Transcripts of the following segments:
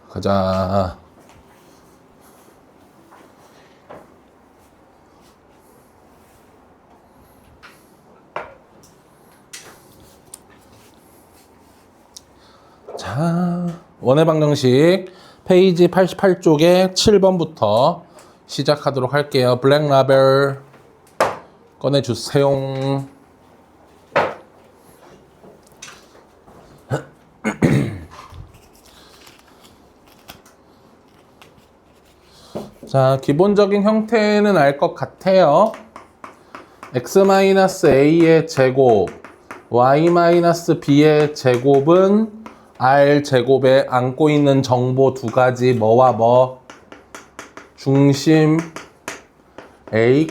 가자. 자, 원의 방정식 페이지 88쪽에 7번부터 시작하도록 할게요. 블랙 라벨 꺼내주세요. 자, 기본적인 형태는 알 것 같아요. x-a의 제곱, y-b의 제곱은 r 제곱에 안고 있는 정보 두 가지 뭐와 뭐? 중심 a,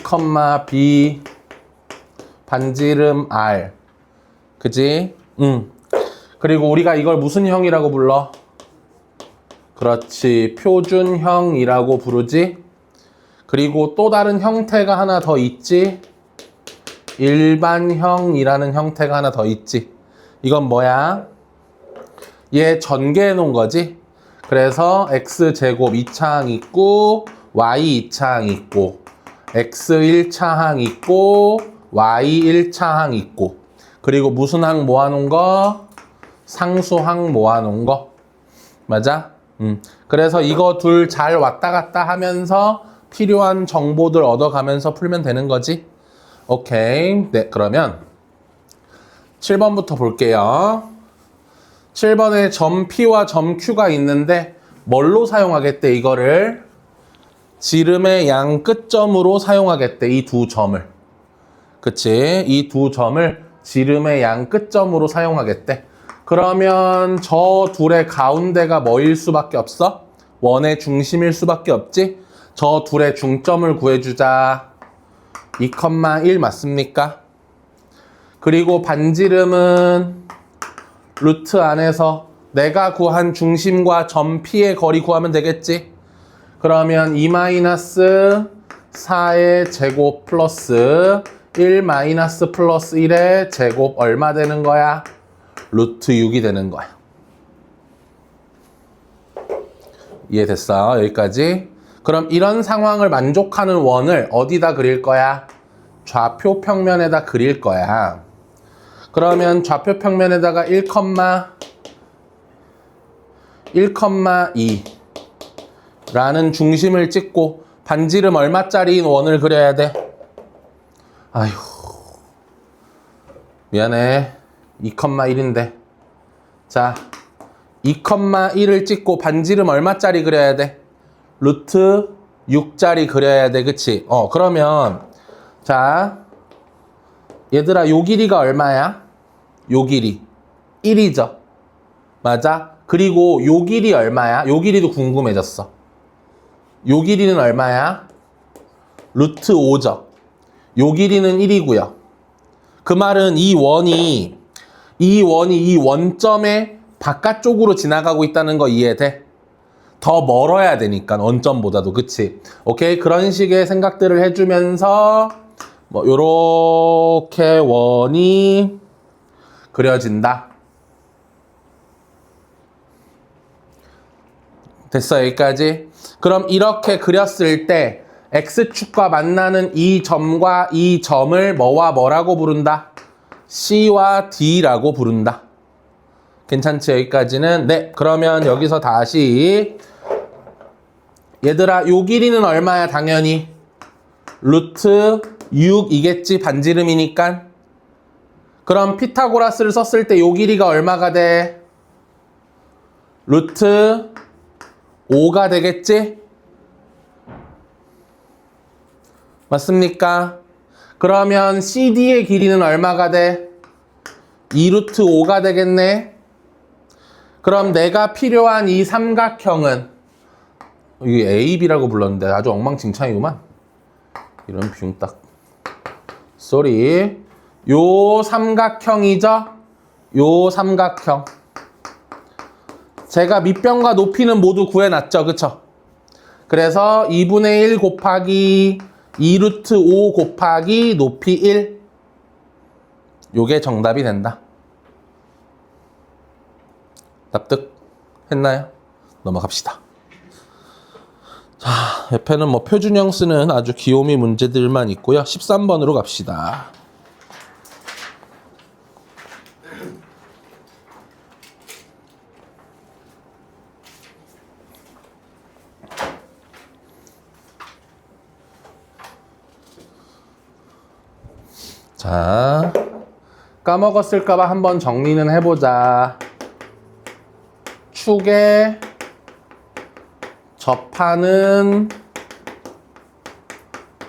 b, 반지름 r. 그지? 그리고 우리가 이걸 무슨 형이라고 불러? 그렇지, 표준형이라고 부르지. 그리고 또 다른 형태가 하나 더 있지. 일반형이라는 형태가 하나 더 있지. 이건 뭐야? 얘 전개해 놓은 거지. 그래서 x제곱 2차항 있고 y 2차항 있고 x 1차항 있고 y 1차항 있고, 그리고 무슨 항 모아놓은 거? 상수항 모아놓은 거. 맞아? 그래서 이거 둘 잘 왔다 갔다 하면서 필요한 정보들 얻어가면서 풀면 되는 거지. 오케이. 네, 그러면 7번부터 볼게요. 7번에 점 P와 점 Q가 있는데 뭘로 사용하겠대? 이거를 지름의 양 끝점으로 사용하겠대. 이 두 점을. 그치? 이 두 점을 지름의 양 끝점으로 사용하겠대. 그러면 저 둘의 가운데가 뭐일 수밖에 없어? 원의 중심일 수밖에 없지? 저 둘의 중점을 구해주자. 2,1 맞습니까? 그리고 반지름은 루트 안에서 내가 구한 중심과 점 P의 거리 구하면 되겠지? 그러면 2-4의 제곱 플러스 1 마이너스 플러스 1의 제곱 얼마 되는 거야? 루트 6이 되는 거야. 이해됐어? 여기까지? 그럼 이런 상황을 만족하는 원을 어디다 그릴 거야? 좌표 평면에다 그릴 거야. 그러면 좌표 평면에다가 1,2 라는 중심을 찍고 반지름 얼마짜리인 원을 그려야 돼? 아휴, 미안해. 2,1인데. 자, 2,1을 찍고 반지름 얼마짜리 그려야 돼? 루트 6짜리 그려야 돼. 그치? 그러면 자, 얘들아, 요 길이가 얼마야? 요 길이 1이죠. 맞아? 그리고 요 길이 얼마야? 요 길이도 궁금해졌어. 요 길이는 얼마야? 루트 5죠. 요 길이는 1이고요. 그 말은 이 원이 이 원점의 바깥쪽으로 지나가고 있다는 거 이해돼? 더 멀어야 되니까, 원점보다도. 그치? 오케이? 그런 식의 생각들을 해주면서 뭐 요렇게 원이 그려진다. 됐어, 여기까지? 그럼 이렇게 그렸을 때 X축과 만나는 이 점과 이 점을 뭐와 뭐라고 부른다? C와 D라고 부른다. 괜찮지? 여기까지는? 네, 그러면 여기서 다시 얘들아, 요 길이는 얼마야? 당연히 루트 6이겠지, 반지름이니까. 그럼 피타고라스를 썼을 때 요 길이가 얼마가 돼? 루트 5가 되겠지? 맞습니까? 그러면 CD의 길이는 얼마가 돼? 2루트 5가 되겠네? 그럼 내가 필요한 이 삼각형은, 이게 AB라고 불렀는데 아주 엉망진창이구만. 이런 비용딱. 쏘리. 요 삼각형이죠? 요 삼각형. 제가 밑변과 높이는 모두 구해놨죠? 그쵸? 그래서 2분의 1 곱하기 2루트 5 곱하기 높이 1. 요게 정답이 된다. 납득 했나요? 넘어갑시다. 자, 옆에는 뭐 표준형 쓰는 아주 귀요미 문제들만 있고요. 13번으로 갑시다. 자, 까먹었을까봐 한번 정리는 해보자. 축에 접하는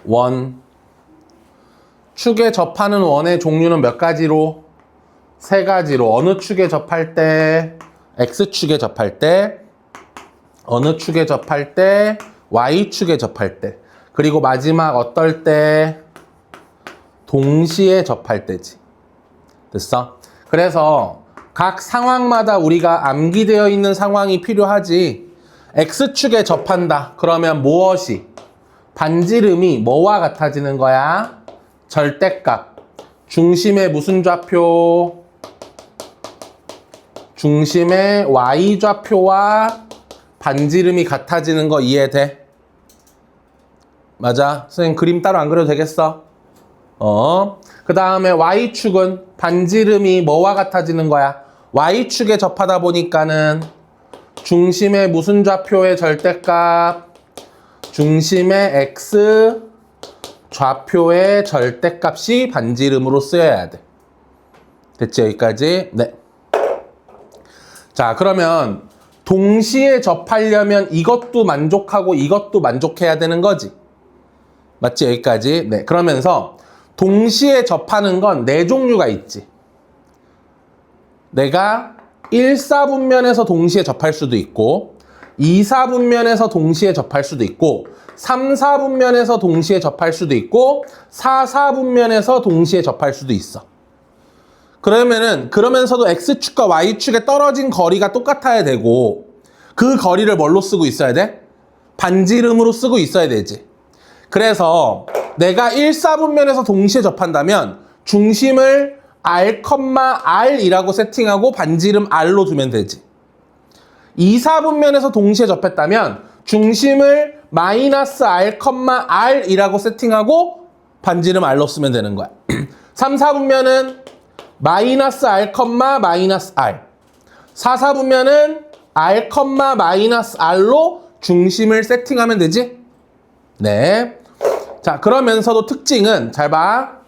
원. 축에 접하는 원의 종류는 몇 가지로? 세 가지로. 어느 축에 접할 때? X축에 접할 때. 어느 축에 접할 때? Y축에 접할 때. 그리고 마지막 어떨 때? 동시에 접할 때지. 됐어? 그래서 각 상황마다 우리가 암기되어 있는 상황이 필요하지. X축에 접한다. 그러면 무엇이? 반지름이 뭐와 같아지는 거야? 절대값. 중심의 무슨 좌표? 중심의 Y좌표와 반지름이 같아지는 거 이해돼? 맞아? 선생님 그림 따로 안 그려도 되겠어? 그 다음에 Y축은 반지름이 뭐와 같아지는 거야? Y축에 접하다 보니까는 중심의 무슨 좌표의 절대값? 중심의 X 좌표의 절대값이 반지름으로 쓰여야 돼. 됐지? 여기까지? 네. 자, 그러면 동시에 접하려면 이것도 만족하고 이것도 만족해야 되는 거지. 맞지? 여기까지? 네. 그러면서 동시에 접하는 건 네 종류가 있지. 내가 1사분면에서 동시에 접할 수도 있고 2사분면에서 동시에 접할 수도 있고 3사분면에서 동시에 접할 수도 있고 4사분면에서 동시에 접할 수도 있어. 그러면서도 X축과 Y축에 떨어진 거리가 똑같아야 되고 그 거리를 뭘로 쓰고 있어야 돼? 반지름으로 쓰고 있어야 되지. 그래서 내가 1사분면에서 동시에 접한다면 중심을 R,R이라고 세팅하고 반지름 R로 두면 되지. 2사분면에서 동시에 접했다면 중심을 -R,R이라고 세팅하고 반지름 R로 쓰면 되는 거야. 3사분면은 -R, -R. 4사분면은 R, -R로 중심을 세팅하면 되지? 네. 자, 그러면서도 특징은 잘 봐.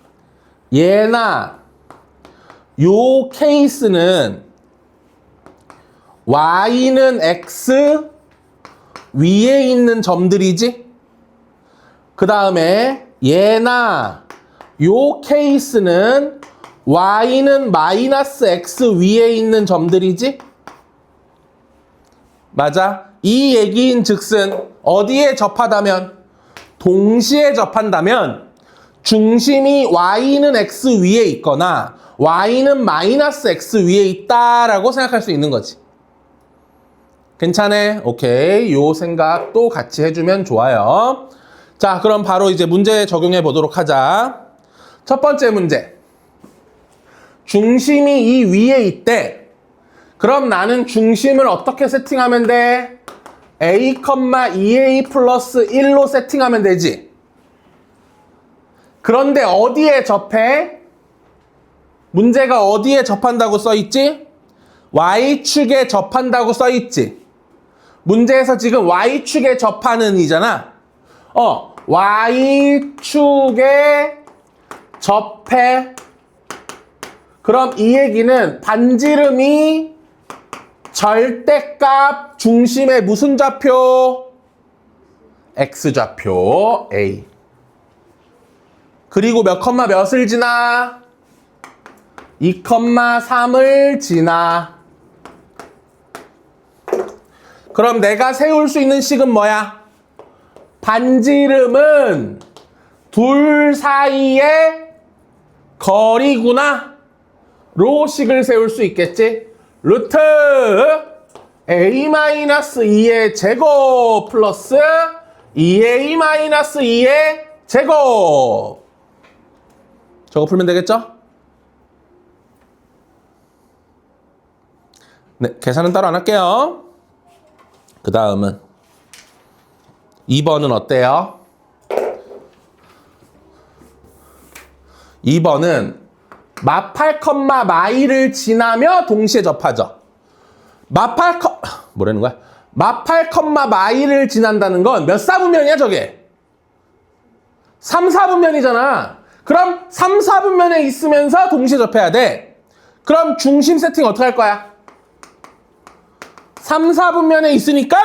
얘나 요 케이스는 Y는 X 위에 있는 점들이지? 그 다음에 얘나 요 케이스는 Y는 -X 위에 있는 점들이지? 맞아? 이 얘기인 즉슨 어디에 접하다면? 동시에 접한다면 중심이 Y는 X 위에 있거나 Y는 -X 위에 있다라고 생각할 수 있는 거지. 괜찮아? 오케이. 요 생각도 같이 해주면 좋아요. 자, 그럼 바로 이제 문제 적용해 보도록 하자. 첫 번째 문제. 중심이 이 위에 있대. 그럼 나는 중심을 어떻게 세팅하면 돼? A, 2A 플러스 1로 세팅하면 되지. 그런데 어디에 접해? 문제가 어디에 접한다고 써있지? Y축에 접한다고 써있지. 문제에서 지금 Y축에 접하는 이잖아. Y축에 접해. 그럼 이 얘기는 반지름이 절대값 중심의 무슨 좌표? X좌표 A. 그리고 몇 컴마 몇을 지나? 2,3을 지나. 그럼 내가 세울 수 있는 식은 뭐야? 반지름은 둘 사이의 거리구나. 로 식을 세울 수 있겠지? 루트 A-2의 제곱 플러스 2A-2의 제곱. 저거 풀면 되겠죠? 네, 계산은 따로 안 할게요. 그 다음은 2번은 어때요? 2번은 마팔, 마이를 지나며 동시에 접하죠. 뭐라는 거야? 마팔, 마이를 지난다는 건 몇 사분면이야, 저게? 3, 4분면이잖아. 그럼 3, 4분면에 있으면서 동시에 접해야 돼. 그럼 중심 세팅 어떻게 할 거야? 3, 4분면에 있으니까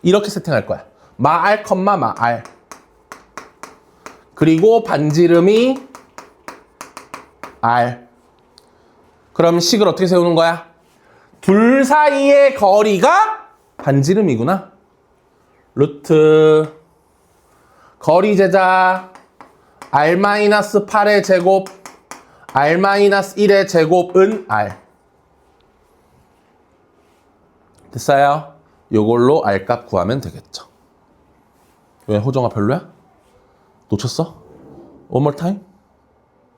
이렇게 세팅할 거야. 마알, 마알. 그리고 반지름이 R. 그럼 식을 어떻게 세우는 거야? 둘 사이의 거리가 반지름이구나. 루트 거리 제자 R-8의 제곱 R-1의 제곱은 R. 됐어요? 요걸로 R값 구하면 되겠죠. 왜 호정아 별로야? 놓쳤어? One more time?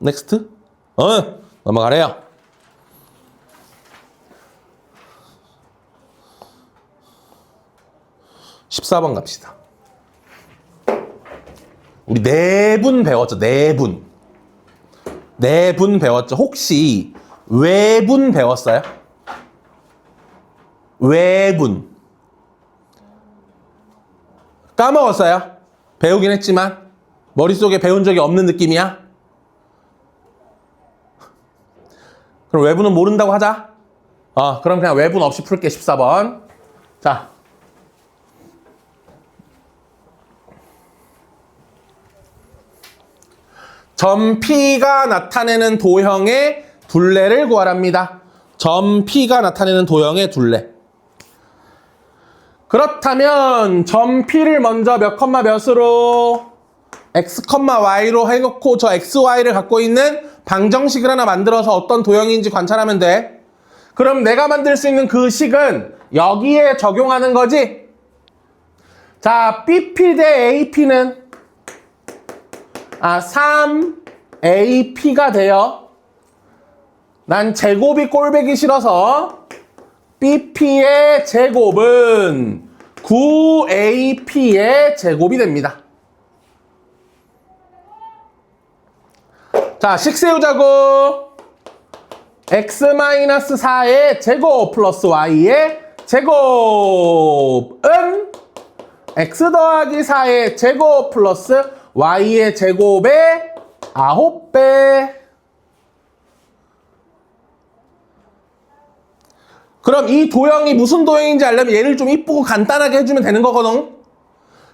Next? 넘어가래요. (14번) 갑시다. 우리 내분 배웠죠? 내분 배웠죠? 혹시 외분 배웠어요? 외분 까먹었어요? 배우긴 했지만 머릿속에 배운 적이 없는 느낌이야? 그럼 외분은 모른다고 하자. 그럼 그냥 외분 없이 풀게. 14번. 자. 점 P가 나타내는 도형의 둘레를 구하랍니다. 점 P가 나타내는 도형의 둘레. 그렇다면 점 P를 먼저 몇 컴마 몇으로 x, y로 해놓고 저 xy를 갖고 있는 방정식을 하나 만들어서 어떤 도형인지 관찰하면 돼. 그럼 내가 만들 수 있는 그 식은 여기에 적용하는 거지. 자, BP 대 AP는 3AP가 돼요. 난 제곱이 꼴배기 싫어서 BP의 제곱은 9AP의 제곱이 됩니다. 자, 식 세우자고. x-4의 제곱 플러스 y의 제곱은 x 더하기 4의 제곱 플러스 y의 제곱의 9배. 그럼 이 도형이 무슨 도형인지 알려면 얘를 좀 이쁘고 간단하게 해주면 되는 거거든.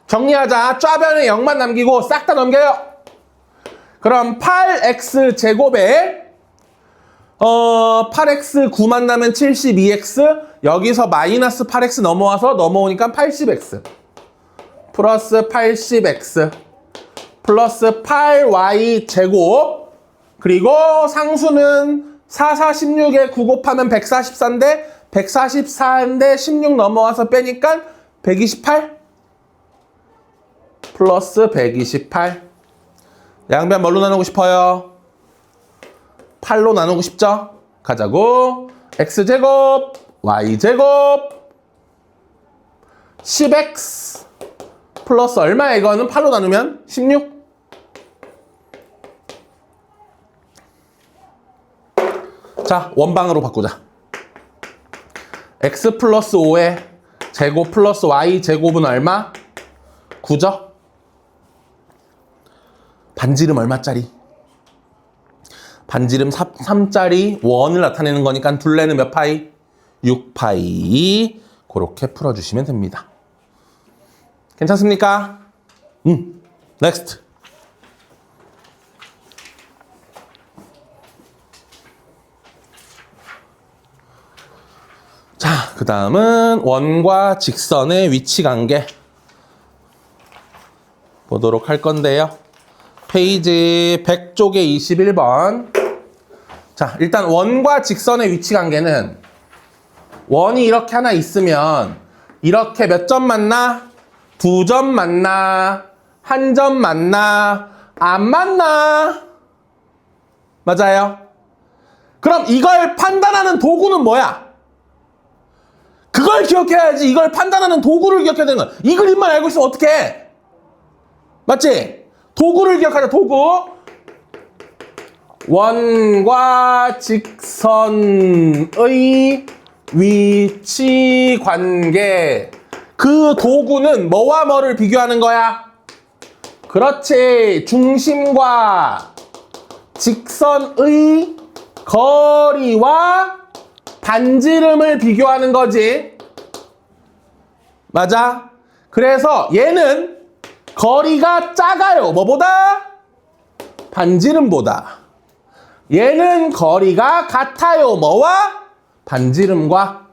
정리하자. 좌변에 0만 남기고 싹 다 넘겨요. 그럼 8x 제곱에 8x 9만 나면 72x, 여기서 마이너스 8x 넘어오니까 80x 플러스 80x 플러스 8y 제곱, 그리고 상수는 4, 4, 16에 9 곱하면 144인데 144인데 16 넘어와서 빼니까 128 플러스 128. 양변 뭘로 나누고 싶어요? 8로 나누고 싶죠? 가자고. x제곱 y제곱 10x 플러스 얼마야 이거는? 8로 나누면 16. 자, 원방으로 바꾸자. x 플러스 5의 제곱 플러스 y 제곱은 얼마? 9죠? 반지름 얼마짜리? 반지름 3짜리 원을 나타내는 거니까 둘레는 몇 파이? 6파이. 그렇게 풀어주시면 됩니다. 괜찮습니까? 넥스트. 자, 그 다음은 원과 직선의 위치 관계 보도록 할 건데요. 페이지 100쪽에 21번. 자, 일단 원과 직선의 위치 관계는 원이 이렇게 하나 있으면 이렇게 몇 점 맞나? 2점 맞나? 1점 맞나? 안 맞나? 맞아요? 그럼 이걸 판단하는 도구는 뭐야? 그걸 기억해야지. 이걸 판단하는 도구를 기억해야 되는 거야. 이 그림만 알고 있으면 어떡해? 맞지? 도구를 기억하자. 도구. 원과 직선의 위치 관계. 그 도구는 뭐와 뭐를 비교하는 거야? 그렇지. 중심과 직선의 거리와 반지름을 비교하는 거지. 맞아? 그래서 얘는 거리가 작아요. 뭐보다? 반지름보다. 얘는 거리가 같아요. 뭐와? 반지름과.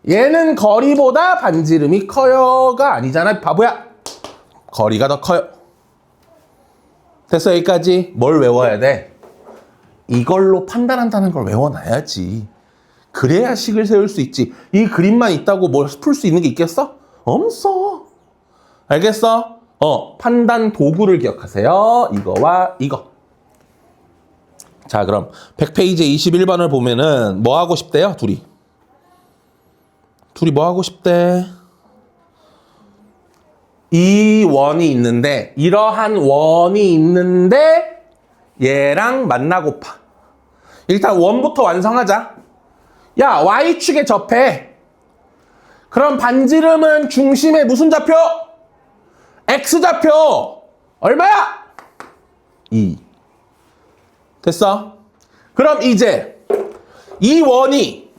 얘는 거리보다 반지름이 커요가 아니잖아. 바보야. 거리가 더 커요. 됐어. 여기까지. 뭘 외워야 돼? 이걸로 판단한다는 걸 외워놔야지. 그래야 식을 세울 수 있지. 이 그림만 있다고 뭘 풀 수 있는 게 있겠어? 없어. 알겠어? 판단 도구를 기억하세요. 이거와 이거. 자, 그럼 100페이지 21번을 보면은 뭐 하고 싶대요? 둘이 뭐 하고 싶대? 이 원이 있는데, 이러한 원이 있는데 얘랑 만나고파. 일단 원부터 완성하자. 야, Y축에 접해. 그럼 반지름은 중심의 무슨 좌표? X좌표. 얼마야? 2. 됐어? 그럼 이제 이 원이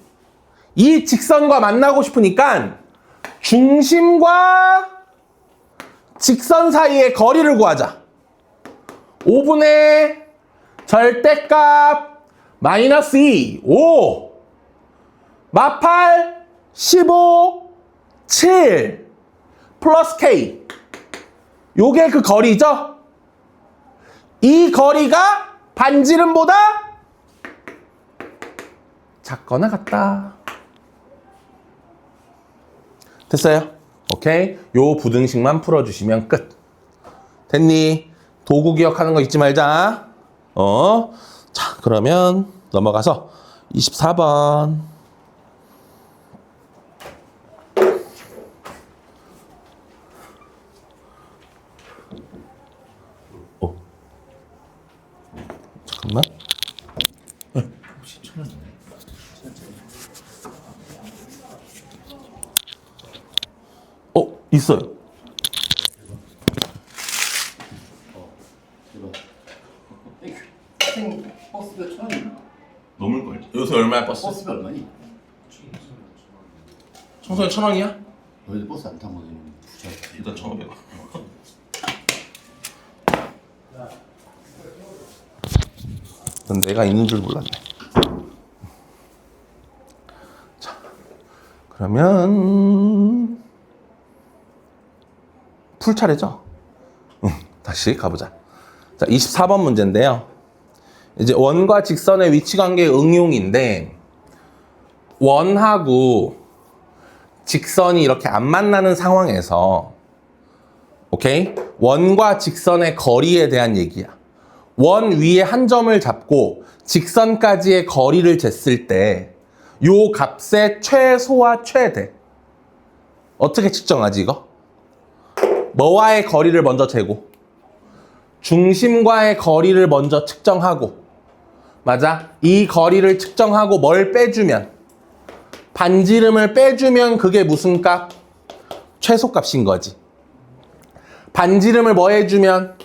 이 직선과 만나고 싶으니까 중심과 직선 사이의 거리를 구하자. 5분의 절대값 마이너스 2, 5, 마팔 15, 7, 플러스 K. 요게 그 거리죠? 이 거리가 반지름보다 작거나 같다. 됐어요? 오케이? 요 부등식만 풀어주시면 끝. 됐니? 도구 기억하는 거 잊지 말자. 자, 그러면 넘어가서 24번. 잠깐만. 혹시 1,000원이네. 있어요. 학생 버스비가 1,000원이야. 넘을걸. 요새 얼마야 버스? 버스비 얼마니? 청소년 1,000원이야? 너희들 버스 안 타고 부자. 일단 1,500원. 넌 내가 있는 줄 몰랐네. 자, 그러면 풀 차례죠? 다시 가보자. 자, 24번 문제인데요. 이제 원과 직선의 위치 관계 응용인데, 원하고 직선이 이렇게 안 만나는 상황에서, 오케이? 원과 직선의 거리에 대한 얘기야. 원 위에 한 점을 잡고 직선까지의 거리를 쟀을 때 요 값의 최소와 최대. 어떻게 측정하지 이거? 뭐와의 거리를 먼저 재고 중심과의 거리를 먼저 측정하고, 맞아? 이 거리를 측정하고 뭘 빼주면, 반지름을 빼주면 그게 무슨 값? 최소값인 거지. 반지름을 뭐 해주면?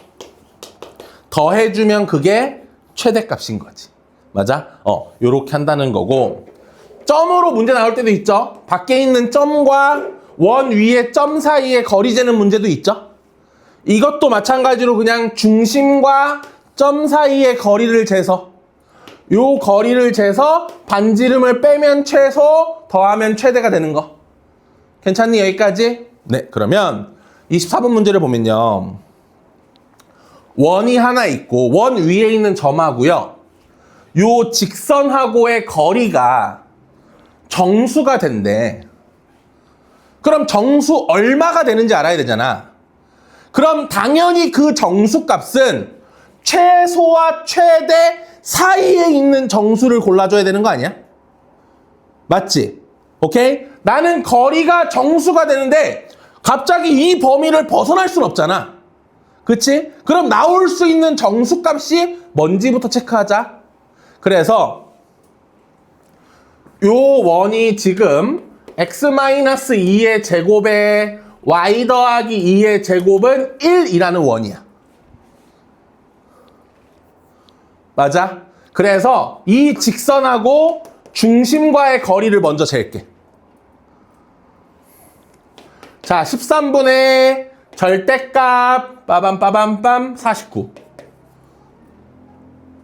더해주면 그게 최대값인 거지. 맞아? 요렇게 한다는 거고, 점으로 문제 나올 때도 있죠. 밖에 있는 점과 원 위의 점 사이의 거리 재는 문제도 있죠. 이것도 마찬가지로 그냥 중심과 점 사이의 거리를 재서, 요 거리를 재서 반지름을 빼면 최소, 더하면 최대가 되는 거. 괜찮니? 여기까지? 네, 그러면 24번 문제를 보면요. 원이 하나 있고 원 위에 있는 점하고요, 요 직선하고의 거리가 정수가 된대. 그럼 정수 얼마가 되는지 알아야 되잖아. 그럼 당연히 그 정수 값은 최소와 최대 사이에 있는 정수를 골라줘야 되는 거 아니야? 맞지? 오케이? 나는 거리가 정수가 되는데 갑자기 이 범위를 벗어날 순 없잖아. 그치? 그럼 나올 수 있는 정수값이 뭔지부터 체크하자. 그래서 요 원이 지금 x-2의 제곱에 y 더하기 2의 제곱은 1이라는 원이야. 맞아? 그래서 이 직선하고 중심과의 거리를 먼저 잴게. 자, 13분의 절대값 빠밤빠밤빰 49.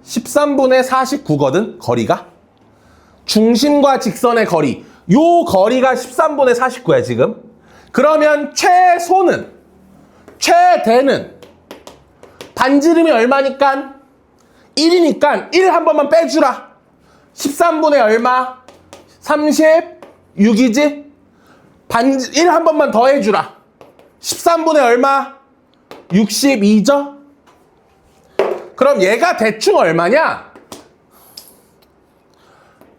13분의 49거든, 거리가. 중심과 직선의 거리. 요 거리가 13분의 49야, 지금. 그러면 최대는 반지름이 얼마니까? 1이니까 1 한 번만 빼주라. 13분의 얼마? 36이지? 1 한 번만 더 해주라. 13분의 얼마? 62죠? 그럼 얘가 대충 얼마냐?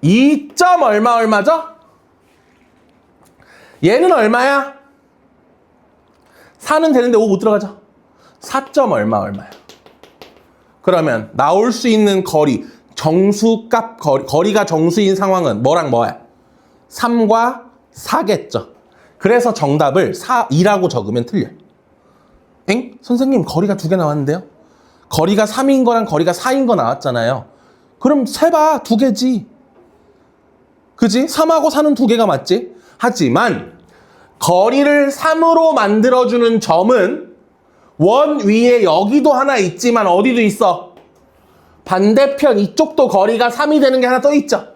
2. 얼마죠? 얘는 얼마야? 4는 되는데 5 못 들어가죠? 4. 얼마야? 그러면 나올 수 있는 거리, 정수값 거리가 정수인 상황은 뭐랑 뭐야? 3과 4겠죠. 그래서 정답을 2라고 적으면 틀려. 엥? 선생님 거리가 2개 나왔는데요? 거리가 3인 거랑 거리가 4인 거 나왔잖아요. 그럼 세봐 2개지. 그지? 3하고 4는 2개가 맞지? 하지만 거리를 3으로 만들어주는 점은 원 위에 여기도 하나 있지만 어디도 있어? 반대편 이쪽도 거리가 3이 되는 게 하나 또 있죠.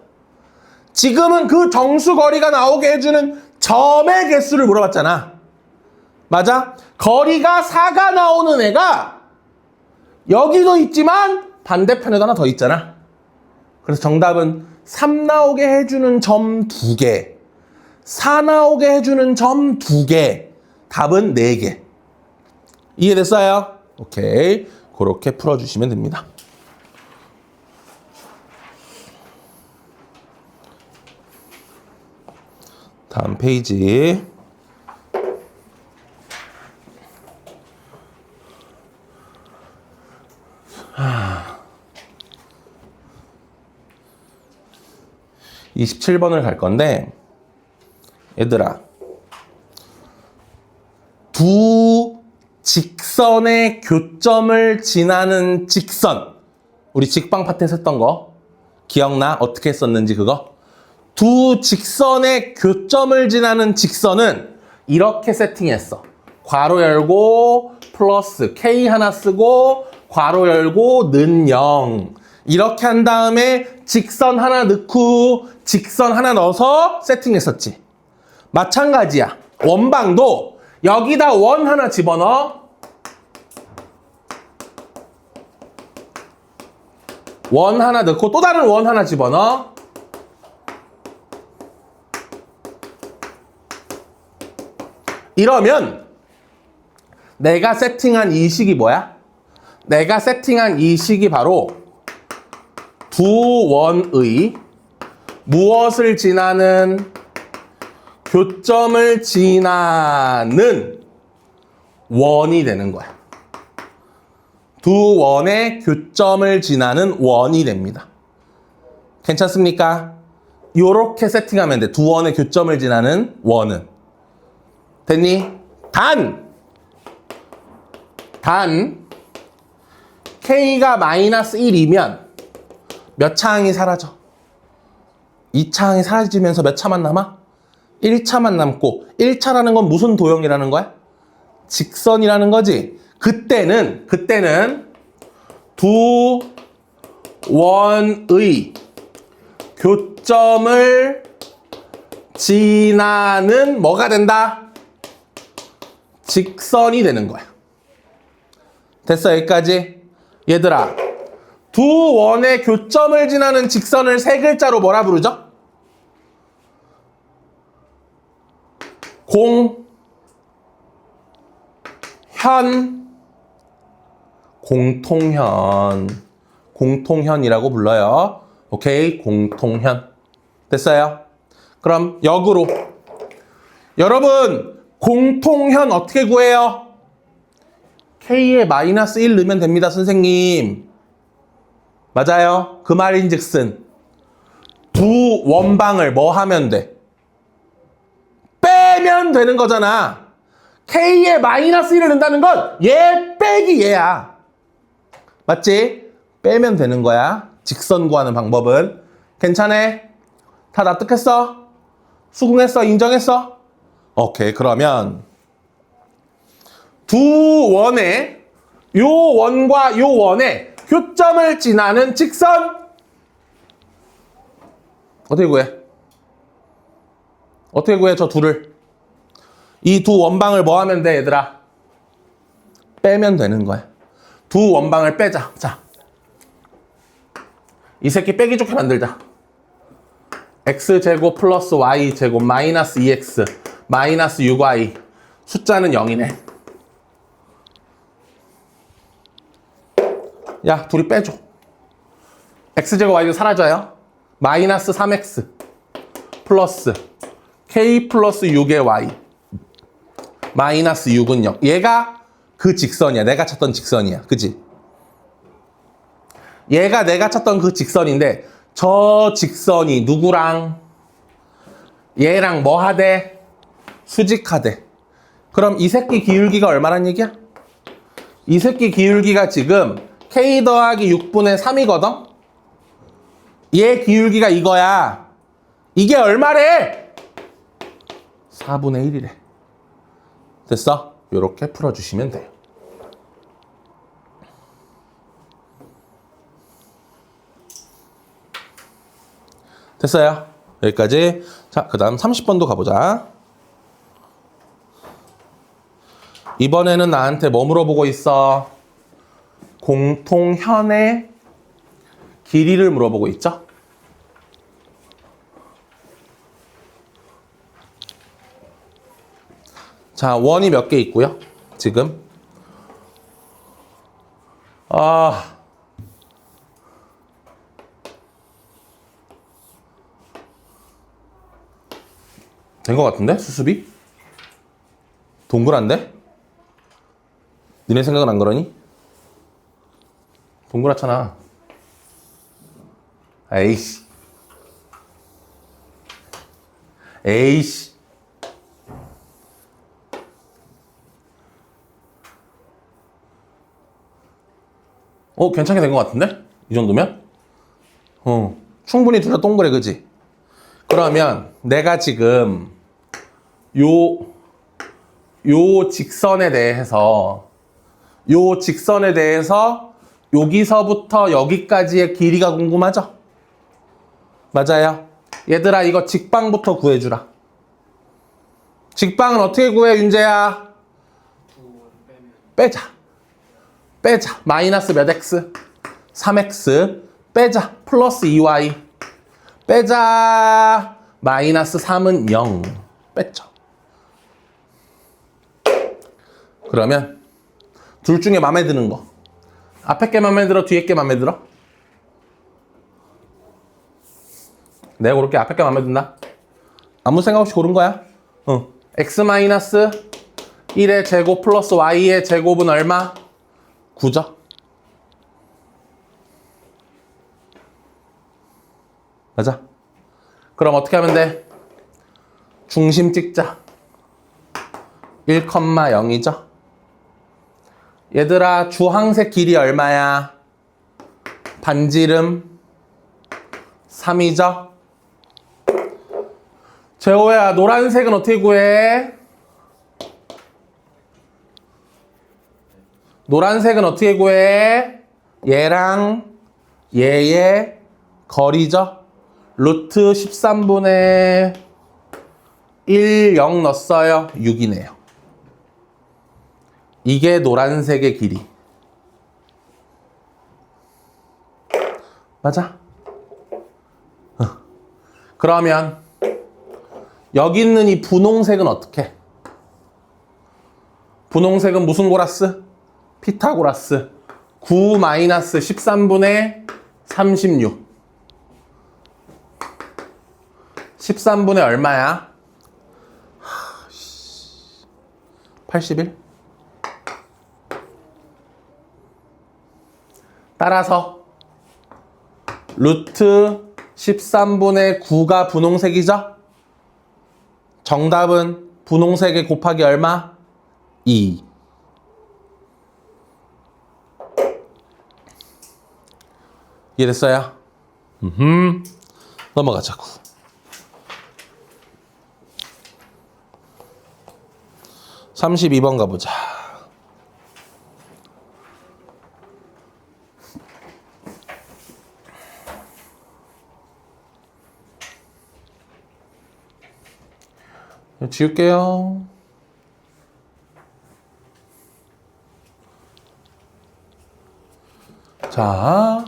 지금은 그 정수 거리가 나오게 해주는 점의 개수를 물어봤잖아. 맞아? 거리가 4가 나오는 애가 여기도 있지만 반대편에도 하나 더 있잖아. 그래서 정답은 3 나오게 해주는 점 2개, 4 나오게 해주는 점 2개, 답은 4개. 이해됐어요? 오케이. 그렇게 풀어주시면 됩니다. 다음 페이지. 하... 27번을 갈 건데, 얘들아, 두 직선의 교점을 지나는 직선, 우리 직방 파트에서 했던 거 기억나? 어떻게 했었는지 그거? 두 직선의 교점을 지나는 직선은 이렇게 세팅했어. 괄호 열고 플러스 K 하나 쓰고 괄호 열고 는 0 이렇게 한 다음에 직선 하나 넣고 직선 하나 넣어서 세팅했었지. 마찬가지야. 원방도 여기다 원 하나 집어넣어. 원 하나 넣고 또 다른 원 하나 집어넣어. 이러면 내가 세팅한 이 식이 뭐야? 내가 세팅한 이 식이 바로 두 원의 무엇을 지나는? 교점을 지나는 원이 되는 거야. 두 원의 교점을 지나는 원이 됩니다. 괜찮습니까? 요렇게 세팅하면 돼. 두 원의 교점을 지나는 원은. 됐니? 단 K가 마이너스 1이면 몇 차항이 사라져? 2차항이 사라지면서 몇 차만 남아? 1차만 남고 1차라는 건 무슨 도형이라는 거야? 직선이라는 거지. 그때는 두 원의 교점을 지나는 뭐가 된다? 직선이 되는 거야. 됐어? 여기까지? 얘들아, 두 원의 교점을 지나는 직선을 세 글자로 뭐라 부르죠? 공통현이라고 불러요. 오케이? 공통현. 됐어요? 그럼 역으로 여러분, 공통현 어떻게 구해요? K에 마이너스 1 넣으면 됩니다, 선생님. 맞아요. 그 말인즉슨 두 원방을 뭐 하면 돼? 빼면 되는 거잖아. K에 마이너스 1을 넣는다는 건 얘 빼기 얘야. 맞지? 빼면 되는 거야. 직선 구하는 방법은. 괜찮아? 다 납득했어? 수긍했어? 인정했어? 오케이. 그러면 두 원의 요 원과 요 원의 교점을 지나는 직선 어떻게 구해? 어떻게 구해 저 둘을? 이 두 원방을 뭐 하면 돼 얘들아? 빼면 되는 거야. 두 원방을 빼자. 자, 이 새끼 빼기 좋게 만들자. x제곱 플러스 y제곱 마이너스 2x 마이너스 6y 숫자는 0이네. 야, 둘이 빼줘. x제곱 y제곱 사라져요. 마이너스 3x 플러스 k 플러스 6의 y 마이너스 6은 0. 얘가 그 직선이야. 내가 찾던 직선이야. 그치? 얘가 내가 찾던 그 직선인데 저 직선이 누구랑 얘랑 뭐 하대? 수직하대. 그럼 이 새끼 기울기가 얼마란 얘기야? 이 새끼 기울기가 지금 k 더하기 6분의 3이거든? 얘 기울기가 이거야. 이게 얼마래? 4분의 1이래. 됐어? 요렇게 풀어주시면 돼요. 됐어요? 여기까지. 자, 그 다음 30번도 가보자. 이번에는 나한테 뭐 물어보고 있어? 공통현의 길이를 물어보고 있죠? 자, 원이 몇 개 있고요. 지금 된 것 같은데? 수습이? 동그란데? 니네 생각은 안 그러니? 동그랗잖아. 에이씨. 에이씨. 괜찮게 된 것 같은데? 이 정도면? 충분히 둘 다 동그래, 그지? 그러면 내가 지금 요 직선에 대해서 여기서부터 여기까지의 길이가 궁금하죠? 맞아요. 얘들아, 이거 직방부터 구해주라. 직방은 어떻게 구해, 윤재야? 빼자. 마이너스 몇 x? 3x. 빼자. 플러스 2y. 빼자. 마이너스 3은 0. 뺐죠. 그러면 둘 중에 마음에 드는 거. 앞에 게 마음에 들어? 뒤에 게 마음에 들어? 내가 고를게. 앞에 게 마음에 든다. 아무 생각 없이 고른 거야. x 마이너스 1의 제곱 플러스 y의 제곱은 얼마? 9죠? 맞아? 그럼 어떻게 하면 돼? 중심 찍자. 1,0이죠? 얘들아, 주황색 길이 얼마야? 반지름 3이죠? 재호야, 노란색은 어떻게 구해? 노란색은 어떻게 구해? 얘랑 얘의 거리죠? 루트 13분의 1, 0 넣었어요. 6이네요. 이게 노란색의 길이. 맞아? 그러면 여기 있는 이 분홍색은 어떻게? 분홍색은 무슨 고라스? 피타고라스. 9 마이너스 13분의 36. 13분의 얼마야? 81. 따라서 루트 13분의 9가 분홍색이죠? 정답은 분홍색에 곱하기 얼마? 2. 이해됐어요? 넘어가자고. (32번) 가보자. 지울게요. 자,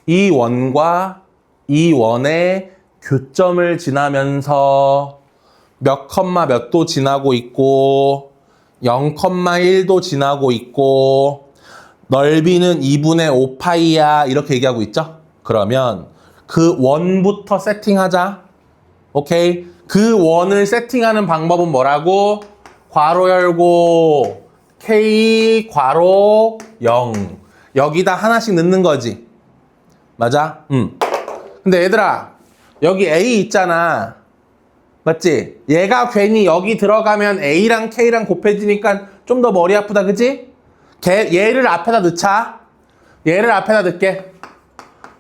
이 원과 이 원의 교점을 지나면서 몇 컴마 몇 도 지나고 있고 0,1도 지나고 있고 넓이는 2분의 5파이야 이렇게 얘기하고 있죠? 그러면 그 원부터 세팅하자. 오케이? 그 원을 세팅하는 방법은 뭐라고? 괄호 열고 K 괄호 0 여기다 하나씩 넣는 거지. 맞아? 근데 얘들아 여기 A 있잖아. 맞지? 얘가 괜히 여기 들어가면 A랑 K랑 곱해지니까 좀 더 머리 아프다 그지? 얘를 앞에다 넣자. 얘를 앞에다 넣을게.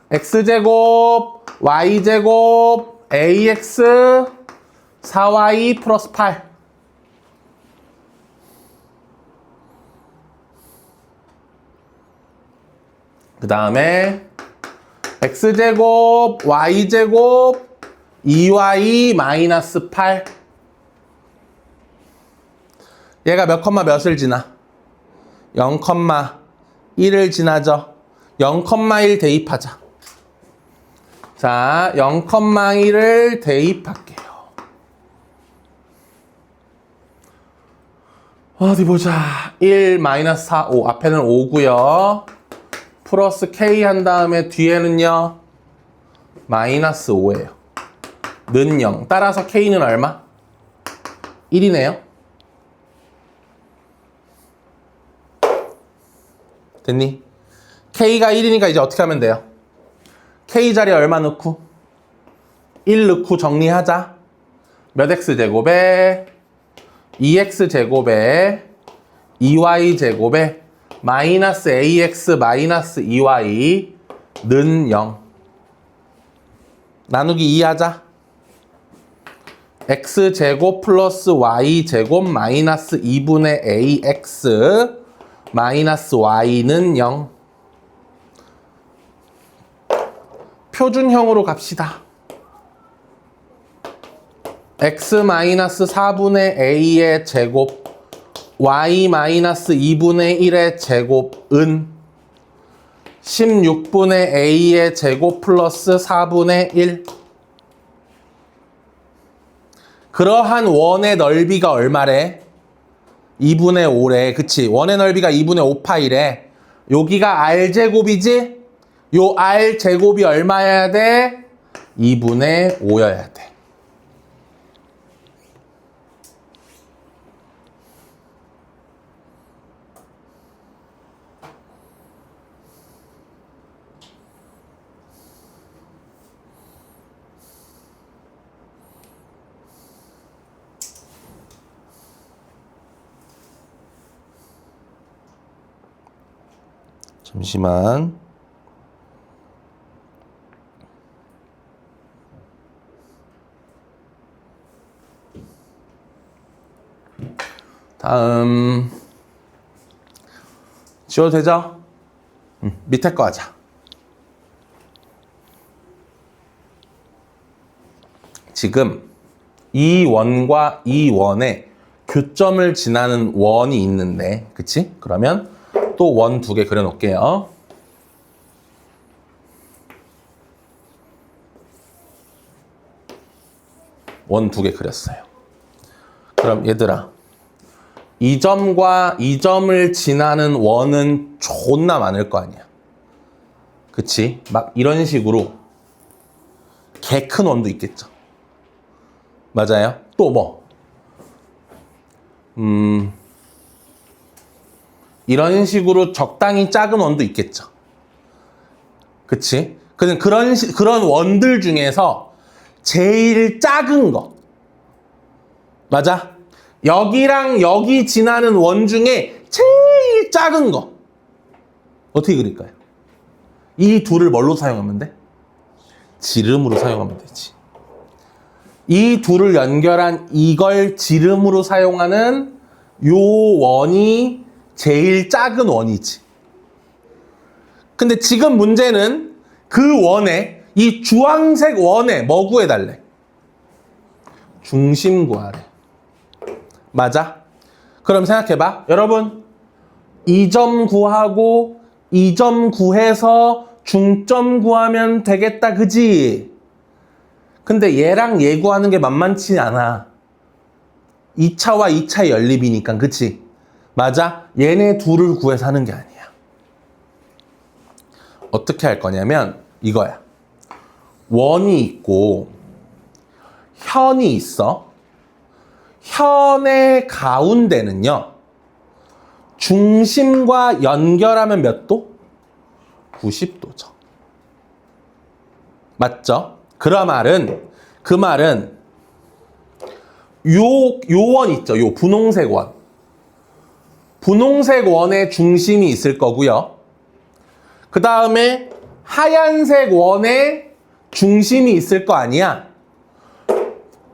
X제곱 Y제곱 AX 4Y 플러스 8. 그 다음에 X제곱 Y제곱 2Y 마이너스 8. 얘가 몇 컴마 몇을 지나? 0,1을 지나죠. 0,1 대입하자. 자, 0,1을 대입할게요. 어디 보자. 1 마이너스 4, 5. 앞에는 5고요. 플러스 K 한 다음에 뒤에는요. 마이너스 5예요. 는 0. 따라서 K는 얼마? 1이네요. 됐니? K가 1이니까 이제 어떻게 하면 돼요? K 자리에 얼마 넣고? 1 넣고 정리하자. 몇 X제곱에 2X제곱에 2Y제곱에 마이너스 AX 마이너스 2Y 는 0. 나누기 2 하자. X제곱 플러스 Y제곱 마이너스 2분의 AX 마이너스 Y는 0. 표준형으로 갑시다. X 마이너스 4분의 A의 제곱 Y 마이너스 2분의 1의 제곱은 16분의 A의 제곱 플러스 4분의 1. 그러한 원의 넓이가 얼마래? 2분의 5래. 그치? 원의 넓이가 2분의 5파이래. 여기가 R제곱이지? 요 R제곱이 얼마여야 돼? 2분의 5여야 돼. 잠시만. 다음 지워도 되죠? 밑에 거 하자. 지금 이 원과 이 원의 교점을 지나는 원이 있는데, 그치? 그러면 또 원 2개 그려놓을게요. 원 2개 그렸어요. 그럼 얘들아, 이 점과 이 점을 지나는 원은 존나 많을 거 아니야. 그치? 막 이런 식으로 개 큰 원도 있겠죠. 맞아요? 또 뭐? 이런 식으로 적당히 작은 원도 있겠죠. 그치? 그런 원들 중에서 제일 작은 거. 맞아? 여기랑 여기 지나는 원 중에 제일 작은 거. 어떻게 그릴까요? 이 둘을 뭘로 사용하면 돼? 지름으로 사용하면 되지. 이 둘을 연결한 이걸 지름으로 사용하는 요 원이 제일 작은 원이지. 근데 지금 문제는 그 원에, 이 주황색 원에 뭐 구해달래? 중심 구하래. 맞아? 그럼 생각해봐. 여러분, 이 점 구하고 이 점 구해서 중점 구하면 되겠다, 그지? 근데 얘랑 얘 구하는 게 만만치 않아. 2차와 2차의 연립이니까, 그치? 맞아? 얘네 둘을 구해서 하는 게 아니야. 어떻게 할 거냐면 이거야. 원이 있고 현이 있어. 현의 가운데는요, 중심과 연결하면 몇 도? 90도죠. 맞죠? 그 말은 요 원 있죠? 요 분홍색 원. 분홍색 원에 중심이 있을 거고요. 그 다음에 하얀색 원에 중심이 있을 거 아니야?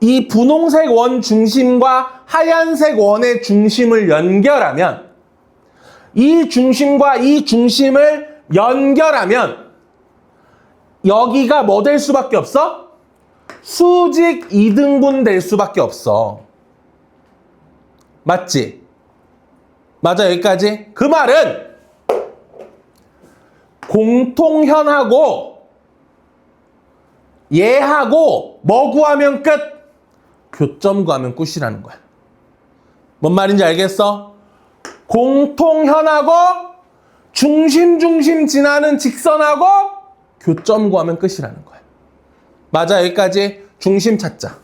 이 분홍색 원 중심과 하얀색 원의 중심을 연결하면, 이 중심과 이 중심을 연결하면 여기가 뭐 될 수밖에 없어? 수직 2등분 될 수밖에 없어. 맞지? 맞아, 여기까지? 그 말은 공통현하고 얘하고 뭐 구하면 끝? 교점 구하면 끝이라는 거야. 뭔 말인지 알겠어? 공통현하고 중심 지나는 직선하고 교점 구하면 끝이라는 거야. 맞아, 여기까지? 중심 찾자.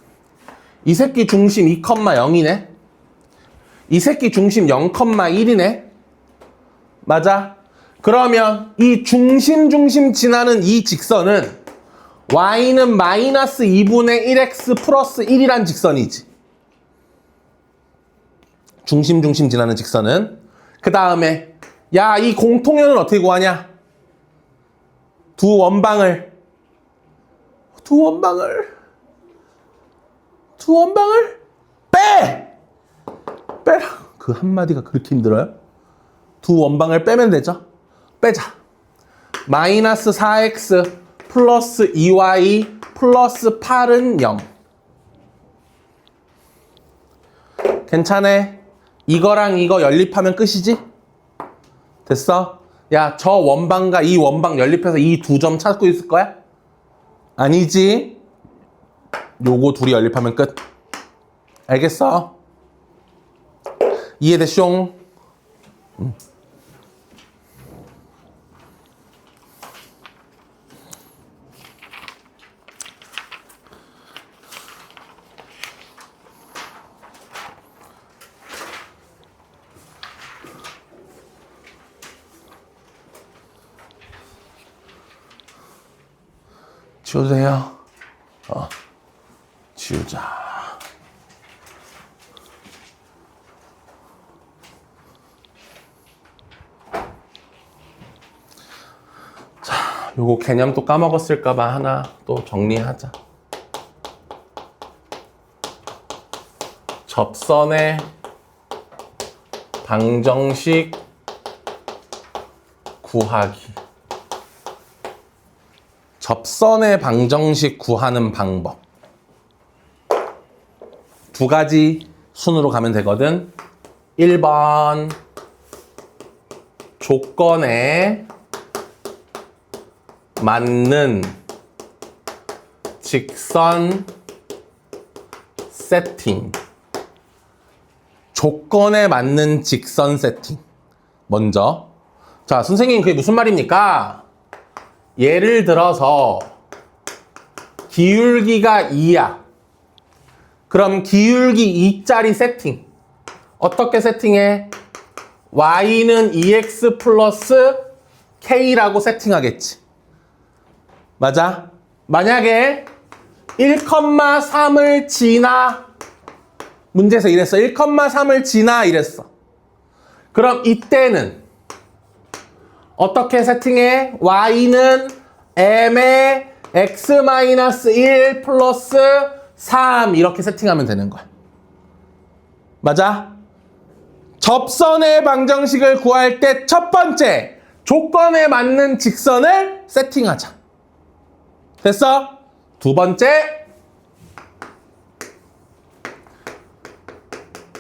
이 새끼 중심 2,0이네. 이 새끼 중심 0,1이네. 맞아? 그러면 이 중심 지나는 이 직선은 y는 마이너스 2분의 1x 플러스 1이란 직선이지. 중심 지나는 직선은. 그 다음에 야, 이 공통현은 어떻게 구하냐? 두 원방을 빼! 빼라. 그 한마디가 그렇게 힘들어요? 두 원방을 빼면 되죠? 빼자. 마이너스 4x 플러스 2y 플러스 8은 0. 괜찮아? 이거랑 이거 연립하면 끝이지? 됐어? 야, 저 원방과 이 원방 연립해서 이 두 점 찾고 있을 거야? 아니지? 요거 둘이 연립하면 끝. 알겠어? 이해됐쇼? 지워도 돼요? 지우자. 자, 요거 개념 또 까먹었을까봐 하나 또 정리하자. 접선의 방정식 구하기. 접선의 방정식 구하는 방법. 두 가지 순으로 가면 되거든. 1번 조건에 맞는 직선 세팅. 조건에 맞는 직선 세팅. 먼저. 자, 선생님, 그게 무슨 말입니까? 예를 들어서 기울기가 2야. 그럼 기울기 2짜리 세팅. 어떻게 세팅해? y는 2x 플러스 k라고 세팅하겠지. 맞아? 만약에 1,3을 지나 문제에서 이랬어. 1,3을 지나 이랬어. 그럼 이때는 어떻게 세팅해? y는 m의 x-1 플러스 3 이렇게 세팅하면 되는 거야. 맞아? 접선의 방정식을 구할 때 첫 번째 조건에 맞는 직선을 세팅하자. 됐어? 두 번째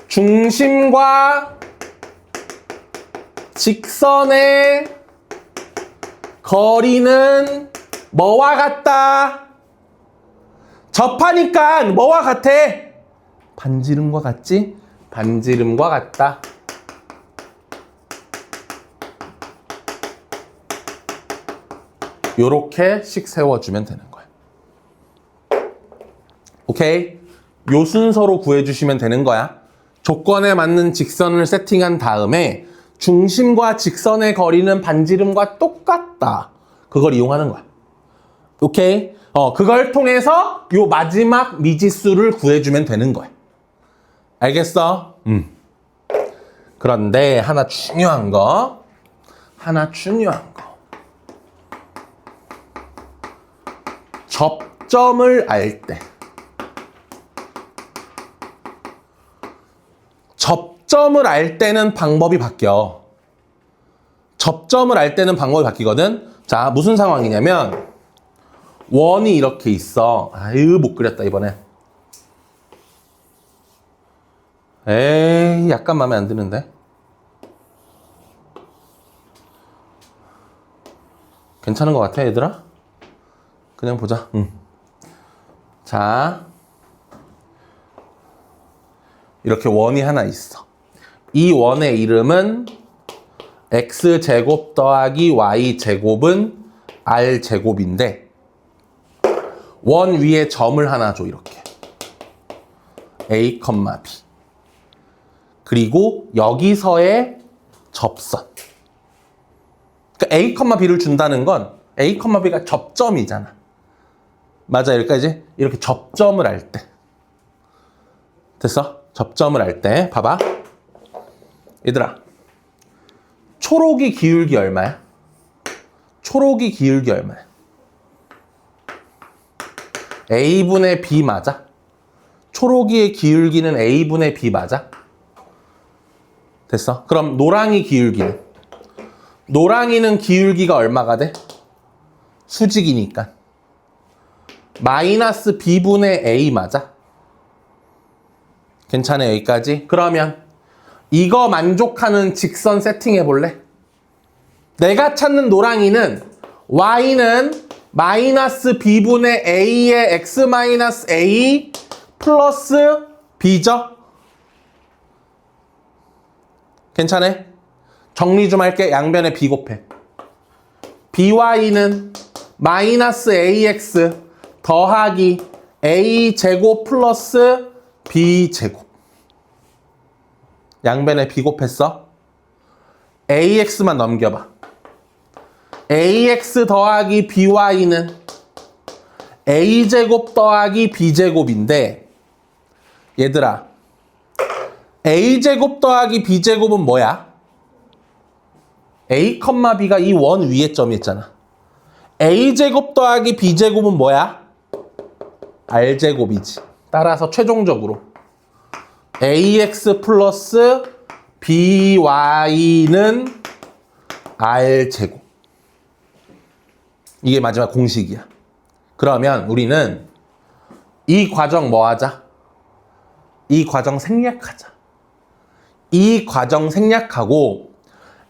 중심과 직선의 거리는 뭐와 같다? 접하니까 뭐와 같아? 반지름과 같지? 반지름과 같다. 요렇게씩 세워주면 되는 거야. 오케이? 요 순서로 구해주시면 되는 거야. 조건에 맞는 직선을 세팅한 다음에 중심과 직선의 거리는 반지름과 똑같다. 그걸 이용하는 거야. 오케이? 그걸 통해서 요 마지막 미지수를 구해주면 되는 거야. 알겠어? 그런데 하나 중요한 거. 접점을 알 때. 접점을 알 때는 방법이 바뀌어. 접점을 알 때는 방법이 바뀌거든. 자, 무슨 상황이냐면 원이 이렇게 있어. 아유, 못 그렸다 이번엔. 에이, 약간 마음에 안 드는데. 괜찮은 것 같아, 얘들아? 그냥 보자. 자, 이렇게 원이 하나 있어. 이 원의 이름은 x제곱 더하기 y제곱은 r제곱인데 원 위에 점을 하나 줘. 이렇게 a, b. 그리고 여기서의 접선. 그러니까 a, b를 준다는 건 a, b가 접점이잖아. 맞아, 여기까지? 이렇게 접점을 알 때. 됐어? 접점을 알 때. 봐봐. 얘들아. 초록이 기울기 얼마야? 초록이 기울기 얼마야? a분의 b 맞아? 초록이의 기울기는 a분의 b 맞아? 됐어? 그럼 노랑이 기울기는? 노랑이는 기울기가 얼마가 돼? 수직이니까. 마이너스 b분의 a 맞아? 괜찮아, 여기까지? 그러면 이거 만족하는 직선 세팅해 볼래? 내가 찾는 노랑이는 y는 마이너스 b분의 a의 x 마이너스 a 플러스 b죠? 괜찮아? 정리 좀 할게. 양변에 b 곱해. by는 마이너스 ax 더하기 a제곱 플러스 b제곱. 양변에 b 곱했어? ax만 넘겨봐. ax 더하기 by는 a제곱 더하기 b제곱인데 얘들아 a제곱 더하기 b제곱은 뭐야? a, b가 이 원 위에 점이 있잖아. a제곱 더하기 b제곱은 뭐야? r제곱이지. 따라서 최종적으로 ax 플러스 by는 r제곱. 이게 마지막 공식이야. 그러면 우리는 이 과정 뭐 하자? 이 과정 생략하자. 이 과정 생략하고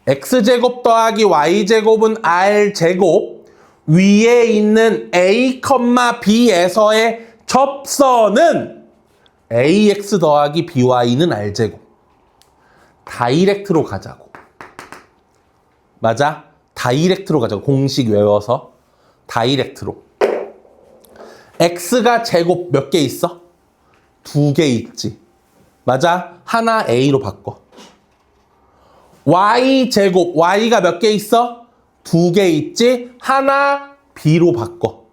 x제곱 더하기 y제곱은 r제곱 위에 있는 a, b에서의 접선은 ax 더하기 by는 r제곱. 다이렉트로 가자고. 맞아? 다이렉트로 가자고. 공식 외워서 다이렉트로. x가 제곱 몇 개 있어? 2개 있지. 맞아? 하나 A로 바꿔. Y제곱, Y가 몇 개 있어? 2개 있지? 하나 B로 바꿔.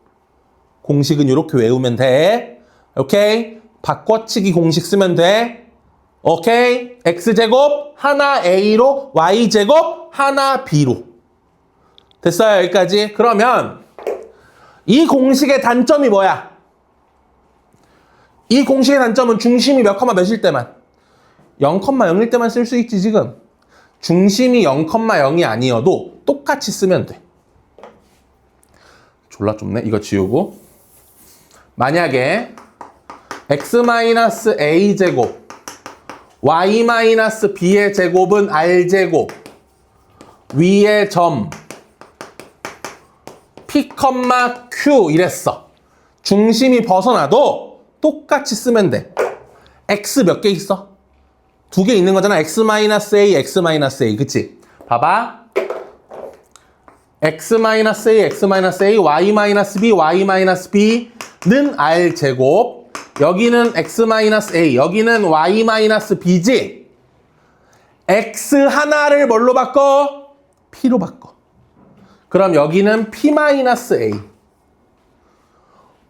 공식은 이렇게 외우면 돼. 오케이? 바꿔치기 공식 쓰면 돼. 오케이? X제곱, 하나 A로, Y제곱, 하나 B로. 됐어요, 여기까지? 그러면 이 공식의 단점이 뭐야? 이 공식의 단점은 중심이 몇 컴마 몇일 때만 0,0일 때만 쓸 수 있지 지금. 중심이 0,0이 아니어도 똑같이 쓰면 돼. 졸라 좁네. 이거 지우고. 만약에 x-a제곱 y-b의 제곱은 r제곱 위의 점 p, q 이랬어. 중심이 벗어나도 똑같이 쓰면 돼. x 몇 개 있어? 2개 있는 거잖아. x-a, x-a. 그치? 봐봐. x-a, x-a, y-b, y-b는 r제곱. 여기는 x-a, 여기는 y-b지? x 하나를 뭘로 바꿔? p로 바꿔. 그럼 여기는 p-a.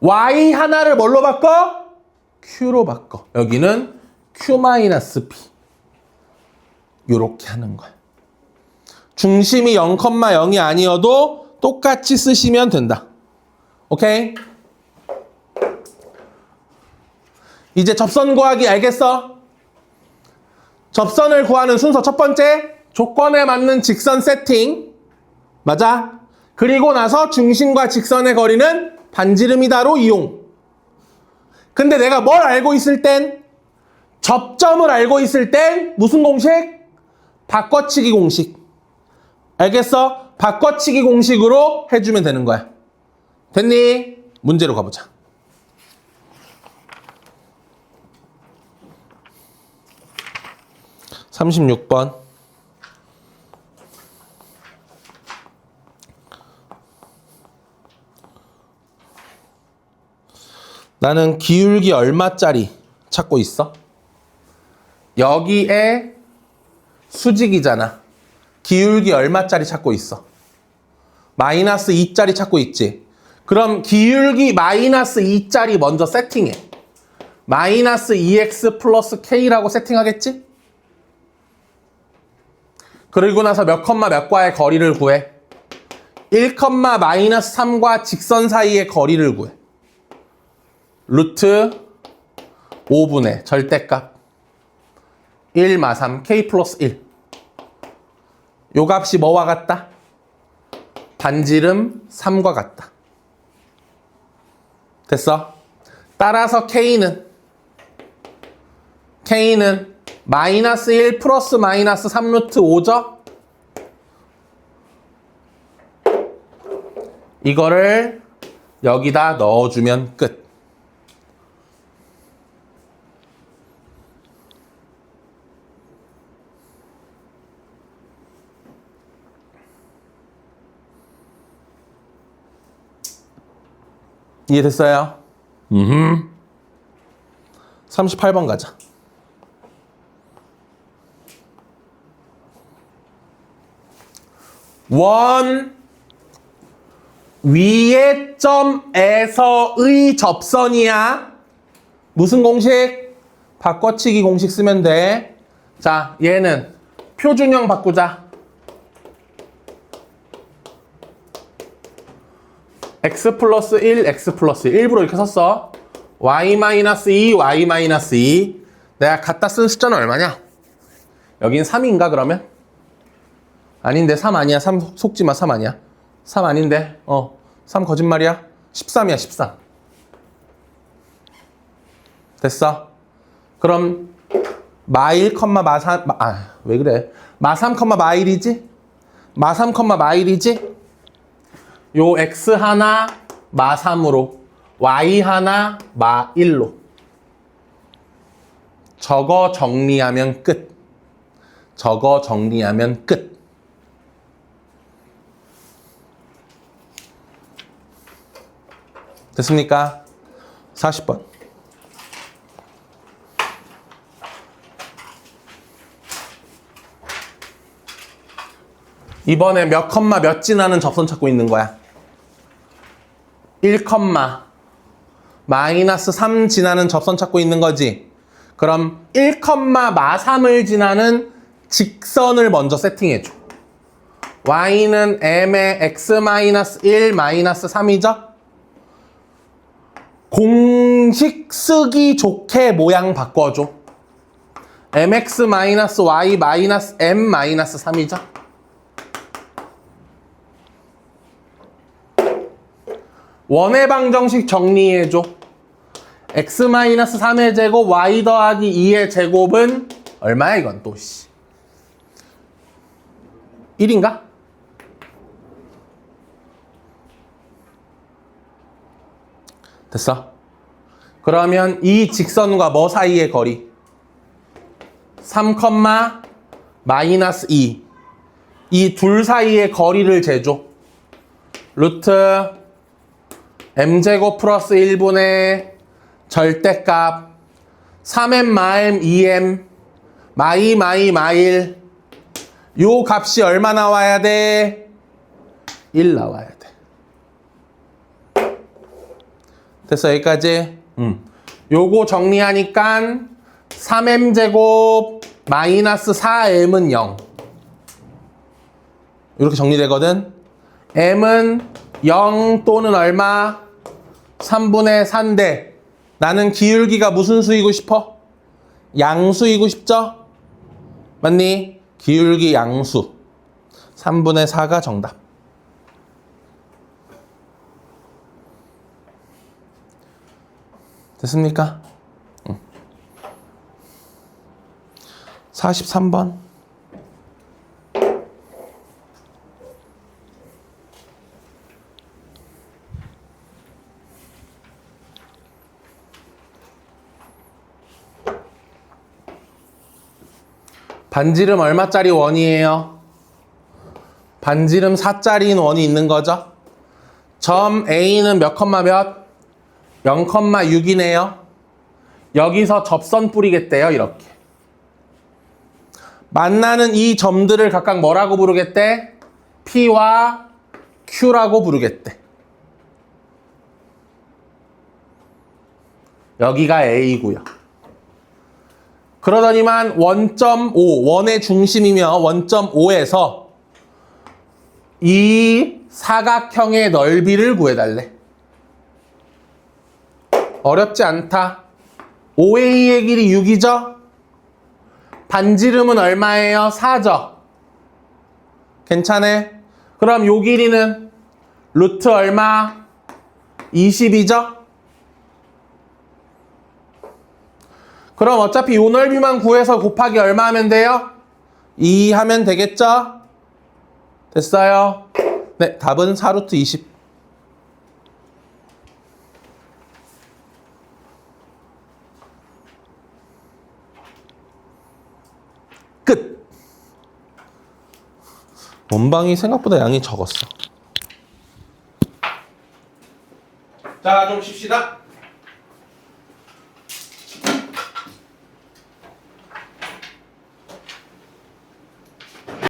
y 하나를 뭘로 바꿔? q로 바꿔. 여기는 q-p. 요렇게 하는 거야. 중심이 0,0이 아니어도 똑같이 쓰시면 된다. 오케이? 이제 접선 구하기 알겠어? 접선을 구하는 순서 첫 번째, 조건에 맞는 직선 세팅. 맞아? 그리고 나서 중심과 직선의 거리는 반지름이다로 이용. 근데 내가 뭘 알고 있을 땐? 접점을 알고 있을 땐 무슨 공식? 바꿔치기 공식. 알겠어? 바꿔치기 공식으로 해주면 되는 거야. 됐니? 문제로 가보자. (36번) 나는 기울기 얼마짜리 찾고 있어? 여기에 수직이잖아. 기울기 얼마짜리 찾고 있어? 마이너스 2짜리 찾고 있지? 그럼 기울기 마이너스 2짜리 먼저 세팅해. 마이너스 2x 플러스 k라고 세팅하겠지? 그리고 나서 몇 컴마 몇과의 거리를 구해. 1, 마이너스 3과 직선 사이의 거리를 구해. 루트 5분의 절대값 1 마 3 k 플러스 1. 요 값이 뭐와 같다? 반지름 3과 같다. 됐어? 따라서 k는 마이너스 1 플러스 마이너스 3 루트 5죠? 이거를 여기다 넣어주면 끝. 이해됐어요? 38번 가자. 원 위의 점에서의 접선이야. 무슨 공식? 바꿔치기 공식 쓰면 돼. 자, 얘는 표준형 바꾸자. x 플러스 1, x 플러스 1. 일부러 이렇게 썼어. y-2, y-2. 내가 갖다 쓴 숫자는 얼마냐? 여긴 3인가 그러면? 아닌데 3 아니야. 3 속지마. 3 아니야. 3 아닌데 3 거짓말이야. 13이야 13. 됐어? 그럼 마1, 마3 왜 그래? 마3, 마1이지? 마3, 마1이지? 요 x 하나 마3으로 y 하나 마1로 저거 정리하면 끝. 저거 정리하면 끝. 됐습니까? 40번. 이번에 몇 컴마 몇 지나는 접선 찾고 있는 거야? 1 컴마 마이너스 3 지나는 접선 찾고 있는 거지. 그럼 1 컴마 마 3을 지나는 직선을 먼저 세팅해줘. y는 m의 x 마이너스 1 마이너스 3이죠? 공식 쓰기 좋게 모양 바꿔줘. mx 마이너스 y 마이너스 m 마이너스 3이죠? 원의 방정식 정리해줘. x 마이너스 3의 제곱 y 더하기 2의 제곱은 얼마야 이건 또 씨. 1인가? 됐어? 그러면 이 직선과 뭐 사이의 거리? 3, 마이너스 2. 이 둘 사이의 거리를 재줘. 루트 m제곱 플러스 1분의 절대값 3m 마m 2m 마일 요 값이 얼마 나와야 돼? 1 나와야 돼. 됐어 여기까지? 요거 정리하니까 3m제곱 마이너스 4m은 0 이렇게 정리되거든. m은 0 또는 얼마? 3분의 4인데 나는 기울기가 무슨 수이고 싶어? 양수이고 싶죠? 맞니? 기울기 양수 3분의 4가 정답. 됐습니까? 43번. 반지름 얼마짜리 원이에요? 반지름 4짜리인 원이 있는 거죠? 점 A는 몇 컴마 몇? 0,6이네요. 여기서 접선 뿌리겠대요. 이렇게. 만나는 이 점들을 각각 뭐라고 부르겠대? P와 Q라고 부르겠대. 여기가 A고요. 그러더니만 원점 5, 원의 중심이며 원점 5에서 이 사각형의 넓이를 구해달래. 어렵지 않다. OA의 길이 6이죠? 반지름은 얼마예요? 4죠? 괜찮아? 그럼 요 길이는 루트 얼마? 20이죠? 그럼 어차피 요 넓이만 구해서 곱하기 얼마 하면 돼요? 2 하면 되겠죠? 됐어요? 네, 답은 4루트 20. 끝! 원방이 생각보다 양이 적었어. 자, 좀 쉽시다.